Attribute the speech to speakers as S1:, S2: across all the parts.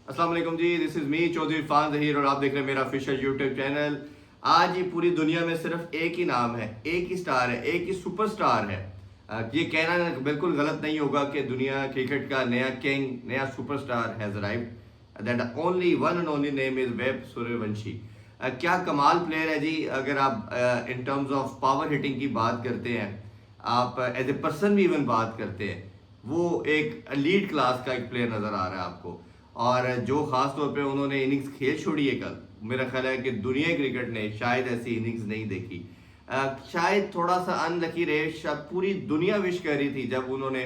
S1: अस्सलाम वालेकुम जी, this is me Chaudhary Irfan Zaheer और आप देख रहे हैं मेरा ऑफिशियल यूट्यूब चैनल। आज ये पूरी दुनिया में सिर्फ एक ही नाम है, एक ही स्टार है, एक ही सुपरस्टार है। ये कहना बिल्कुल गलत नहीं होगा कि दुनिया क्रिकेट का नया किंग, नया superstar has arrived. That only one and only name is Vaibhav Suryavanshi. क्या कमाल प्लेयर है जी। अगर आप in terms of power hitting की बात करते हैं, आप एज ए पर्सन भी इवन बात करते हैं, वो एक लीड क्लास का एक प्लेयर नज़र आ रहा है आपको। और जो ख़ास तौर पे उन्होंने इनिंग्स खेल छोड़ी है कल, मेरा ख्याल है कि दुनिया क्रिकेट ने शायद ऐसी इनिंग्स नहीं देखी। शायद थोड़ा सा अनलकी रहे, शायद पूरी दुनिया विश कर रही थी जब उन्होंने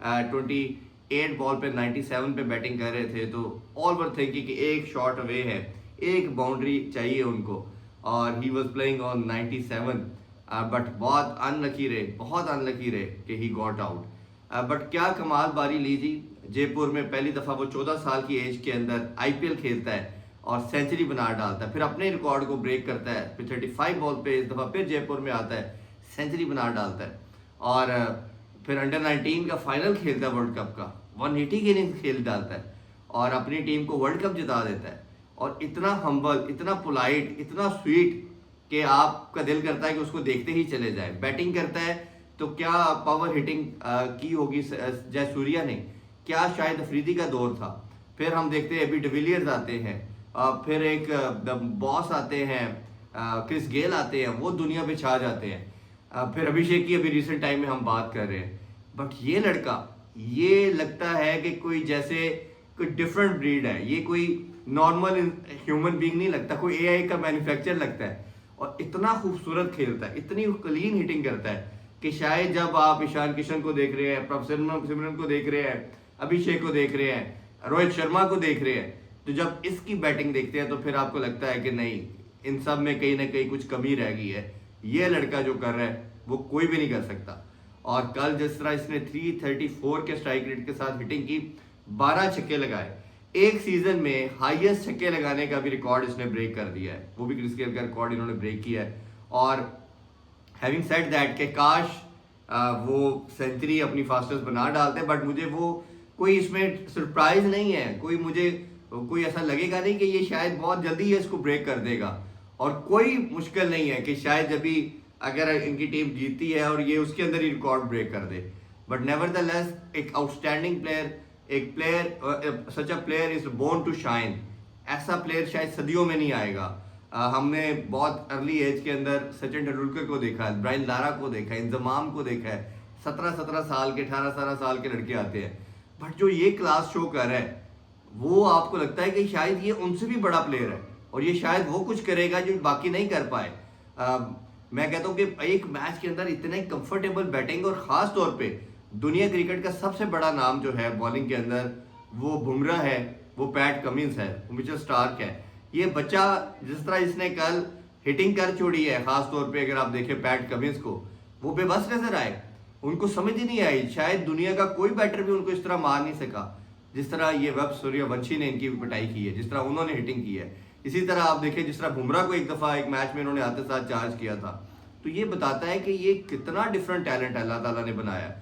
S1: 28 बॉल पे 97 पे बैटिंग कर रहे थे, तो ऑल वर थिंकिंग कि एक शॉट अवे है, एक बाउंड्री चाहिए उनको, और he was playing on 97। But बहुत अनलकी रहे, बहुत अनलकी रहे कि ही गॉट आउट। बट क्या कमाल बारी ली जी। जयपुर में पहली दफ़ा वो 14 साल की एज के अंदर आईपीएल खेलता है और सेंचुरी बना डालता है, फिर अपने रिकॉर्ड को ब्रेक करता है, फिर 35 बॉल पे इस दफ़ा फिर जयपुर में आता है, सेंचुरी बना डालता है, और फिर अंडर 19 का फाइनल खेलता है वर्ल्ड कप का, 180 की इनिंग्स खेल डालता है और अपनी टीम को वर्ल्ड कप जिता देता है। और इतना हम्बल, इतना पोलाइट, इतना स्वीट कि आपका दिल करता है कि उसको देखते ही चले जाए। बैटिंग करता है तो क्या पावर हिटिंग की होगी जयसूर्या ने, क्या शायद अफरीदी का दौर था। फिर हम देखते हैं अभी डिविलियर्स आते हैं, फिर एक बॉस आते हैं, क्रिस गेल आते हैं, वो दुनिया पे छा जाते हैं। फिर अभिषेक की अभी रिसेंट टाइम में हम बात कर रहे हैं। बट ये लड़का, ये लगता है कि कोई जैसे कोई डिफरेंट ब्रीड है, ये कोई नॉर्मल ह्यूमन बीइंग नहीं लगता, कोई एआई का मैन्युफैक्चर लगता है। और इतना खूबसूरत खेलता है, इतनी क्लीन हिटिंग करता है कि शायद जब आप ईशान किशन को देख रहे हैं, प्रभ सिमरन को देख रहे हैं, अभिषेक को देख रहे हैं, रोहित शर्मा को देख रहे हैं, तो जब इसकी बैटिंग देखते हैं तो फिर आपको लगता है कि नहीं, इन सब में कहीं ना कहीं कुछ कमी रह गई है। ये लड़का जो कर रहा है वो कोई भी नहीं कर सकता। और कल जिस तरह इसने 334 के स्ट्राइक रेट के साथ हिटिंग की, 12 छक्के लगाए, एक सीजन में हाईएस्ट छक्के लगाने का भी रिकॉर्ड इसने ब्रेक कर दिया है, वो भी क्रिस गेल का रिकॉर्ड इन्होंने ब्रेक किया है। और हैविंग सेड दैट के काश वो सेंचुरी अपनी फास्टेस्ट बना डालते, बट मुझे वो कोई इसमें सरप्राइज नहीं है, कोई ऐसा लगेगा नहीं कि ये शायद बहुत जल्दी ये इसको ब्रेक कर देगा। और कोई मुश्किल नहीं है कि शायद जब भी अगर इनकी टीम जीतती है और ये उसके अंदर ही रिकॉर्ड ब्रेक कर दे। बट नेवरदलेस एक आउटस्टैंडिंग प्लेयर, एक player, such a player is born to shine. ऐसा प्लेयर शायद सदियों में नहीं आएगा। हमने बहुत अर्ली एज के अंदर सचिन तेंदुलकर को देखा है, ब्रायन लारा को देखा है, इंजमाम को देखा है, 17-17 साल के, 18-18 साल के लड़के आते हैं। बट जो ये क्लास शो कर रहा है, वो आपको लगता है कि शायद ये उनसे भी बड़ा प्लेयर है और ये शायद वो कुछ करेगा जो बाकी नहीं कर पाए। मैं कहता हूँ कि एक मैच के अंदर इतने कंफर्टेबल बैटिंग, और ख़ास तौर पे दुनिया क्रिकेट का सबसे बड़ा नाम जो है बॉलिंग के अंदर, वो बुमराह है, वो पैट कमिंस है, वो मिचेल स्टार्क है। ये बच्चा जिस तरह इसने कल हिटिंग कर छोड़ी है, ख़ास तौर पे अगर आप देखें पैट कमिंस को, वो बेबस नजर आए, उनको समझ ही नहीं आई। शायद दुनिया का कोई बैटर भी उनको इस तरह मार नहीं सका जिस तरह ये वैभव सूर्यवंशी ने इनकी पिटाई की है, जिस तरह उन्होंने हिटिंग की है। इसी तरह आप देखें जिस तरह बुमराह को एक दफ़ा एक मैच में इन्होंने आते साथ चार्ज किया था, तो ये बताता है कि ये कितना डिफरेंट टैलेंट अल्लाह ताला ने बनाया।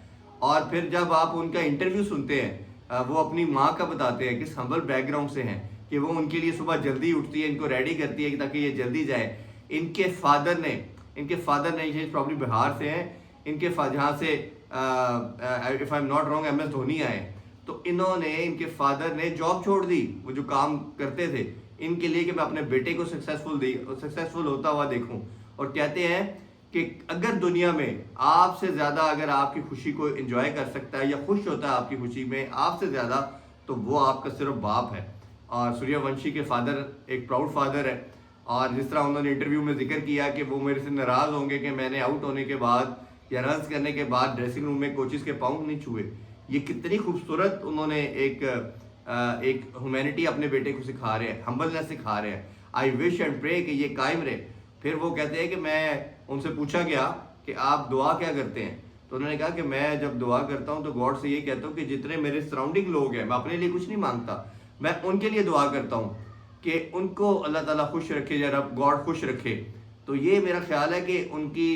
S1: और फिर जब आप उनका इंटरव्यू सुनते हैं, वो अपनी माँ का बताते हैं कि हम्बल बैकग्राउंड से हैं, कि वो उनके लिए सुबह जल्दी उठती है, इनको रेडी करती है ताकि ये जल्दी जाए। इनके फादर ने ये प्रॉब्लम बिहार से हैं, इनके जहाँ से if I am not wrong MS Dhoni आए, तो इनके फादर ने जॉब छोड़ दी, वो जो काम करते थे, इनके लिए कि मैं अपने बेटे को सक्सेसफुल होता हुआ देखूं। और कहते हैं कि अगर दुनिया में आपसे ज़्यादा अगर आपकी खुशी को एंजॉय कर सकता है या खुश होता है आपकी खुशी में आपसे ज़्यादा, तो वो आपका सिर्फ बाप है। और सूर्यवंशी के फादर एक प्राउड फादर है। और जिस तरह उन्होंने इंटरव्यू में जिक्र किया कि वो मेरे से नाराज़ होंगे कि मैंने आउट होने के बाद या रन्स करने के बाद ड्रेसिंग रूम में कोचेस के पाँव नहीं छुए। ये कितनी खूबसूरत उन्होंने एक ह्यूमैनिटी अपने बेटे को सिखा रहे हैं, हम्बलनेस सिखा रहे हैं। आई विश एंड प्रे कि ये कायम रहे। फिर वो कहते हैं कि मैं उनसे पूछा गया कि आप दुआ क्या करते हैं, तो उन्होंने कहा कि मैं जब दुआ करता हूँ तो गॉड से ये कहता हूँ कि जितने मेरे सराउंडिंग लोग हैं, मैं अपने लिए कुछ नहीं मांगता, मैं उनके लिए दुआ करता हूँ कि उनको अल्लाह ताला खुश रखे या रब गॉड खुश रखे। तो ये मेरा ख्याल है कि उनकी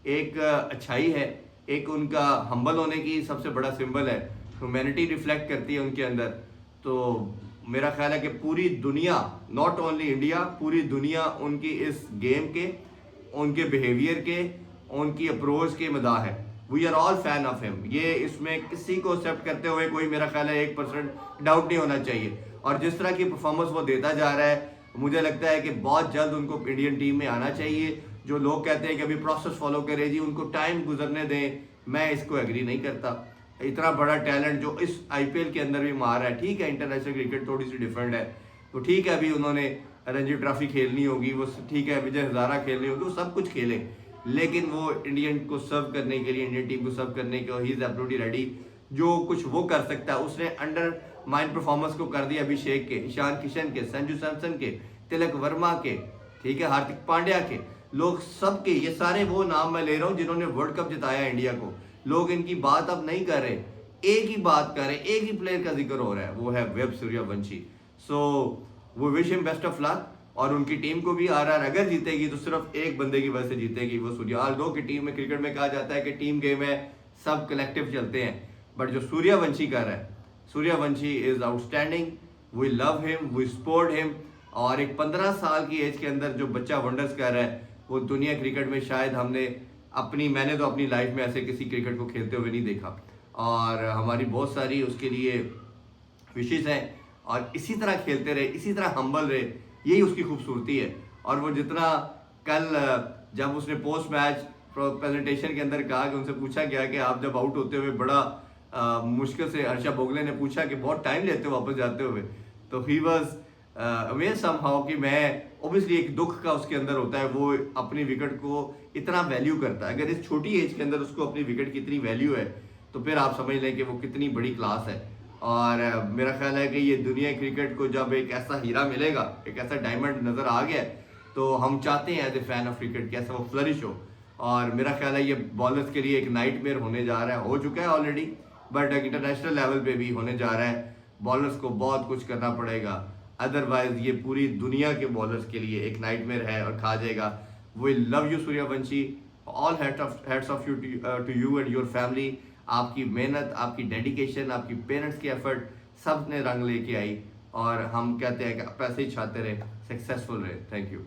S1: एक अच्छाई है, एक उनका हम्बल होने की सबसे बड़ा सिंबल है, ह्यूमैनिटी रिफ्लेक्ट करती है उनके अंदर। तो मेरा ख्याल है कि पूरी दुनिया, नॉट ओनली इंडिया, पूरी दुनिया उनकी इस गेम के, उनके बिहेवियर के, उनकी अप्रोच के मदाह है। We are all fan of him. ये इसमें किसी को एक्सेप्ट करते हुए कोई मेरा ख्याल है 1% डाउट नहीं होना चाहिए। और जिस तरह की परफॉर्मेंस वो देता जा रहा है, मुझे लगता है कि बहुत जल्द उनको इंडियन टीम में आना चाहिए। जो लोग कहते हैं कि अभी प्रोसेस फॉलो करे जी, उनको टाइम गुजरने दें, मैं इसको एग्री नहीं करता। इतना बड़ा टैलेंट जो इस आईपीएल के अंदर भी मार रहा है, ठीक है इंटरनेशनल क्रिकेट थोड़ी सी डिफरेंट है, तो ठीक है अभी उन्होंने रणजी ट्रॉफी खेलनी होगी, वो ठीक है विजय हजारा खेलनी होगी, वो सब कुछ खेले, लेकिन वो इंडियन को सर्व करने के लिए, इंडियन टीम को सर्व करने के ही इज एब्सोल्युटली रेडी। जो कुछ वो कर सकता है उसने अंडर माइंड परफॉर्मेंस को कर दिया अभिषेक के, ईशान किशन के, संजू सैमसन के, तिलक वर्मा के, ठीक है हार्दिक पांड्या के, लोग सबके, ये सारे वो नाम मैं ले रहा हूँ जिन्होंने वर्ल्ड कप जिताया इंडिया को। लोग इनकी बात अब नहीं कर रहे, एक ही बात कर रहे, एक ही प्लेयर का जिक्र हो रहा है, वो है वैभव सूर्यवंशी। सो वो wish him best of luck, और उनकी टीम को भी आरआर अगर जीतेगी तो सिर्फ एक बंदे की वजह से जीतेगी, वो सूर्यवंशी की टीम में। क्रिकेट में कहा जाता है कि टीम गेम है, सब कलेक्टिव चलते हैं, बट जो सूर्यवंशी कर रहा है, Suryavanshi is outstanding. We love him, we support him. और एक 15 साल की एज के अंदर जो बच्चा वंडर्स कर रहा है, वो दुनिया क्रिकेट में शायद मैंने तो अपनी लाइफ में ऐसे किसी क्रिकेट को खेलते हुए नहीं देखा। और हमारी बहुत सारी उसके लिए विशेष हैं, और इसी तरह खेलते रहे, इसी तरह हम्बल रहे, यही उसकी खूबसूरती है। और वो जितना कल जब उसने पोस्ट मैच प्रेजेंटेशन के अंदर कहा कि उनसे पूछा गया कि आप जब आउट होते हुए बड़ा मुश्किल से, हर्षा भोगले ने पूछा कि बहुत टाइम लेते हो वापस जाते हुए, तो ही वॉज अवेयर समहाउ कि मैं, ऑब्वियसली एक दुख का उसके अंदर होता है, वो अपनी विकेट को इतना वैल्यू करता है। अगर इस छोटी एज के अंदर उसको अपनी विकेट की इतनी वैल्यू है, तो फिर आप समझ लें कि वो कितनी बड़ी क्लास है। और मेरा ख्याल है कि ये दुनिया क्रिकेट को जब एक ऐसा हीरा मिलेगा, एक ऐसा डायमंड नज़र आ गया, तो हम चाहते हैं as a fan of cricket कि ऐसा वो फ्लरिश हो। और मेरा ख्याल है ये बॉलर्स के लिए एक नाइटमेयर होने जा रहा है, हो चुका है ऑलरेडी, बट इंटरनेशनल लेवल पे भी होने जा रहा है। बॉलर्स को बहुत कुछ करना पड़ेगा, अदरवाइज ये पूरी दुनिया के बॉलर्स के लिए एक नाइटमेयर है और खा जाएगा। We love you Suryavanshi, all heads off you to you and your family. आपकी मेहनत, आपकी डेडिकेशन, आपकी पेरेंट्स की एफर्ट, सब ने रंग लेके आई, और हम कहते हैं कि आप ऐसे ही चाहते रहे, सक्सेसफुल रहे। Thank you.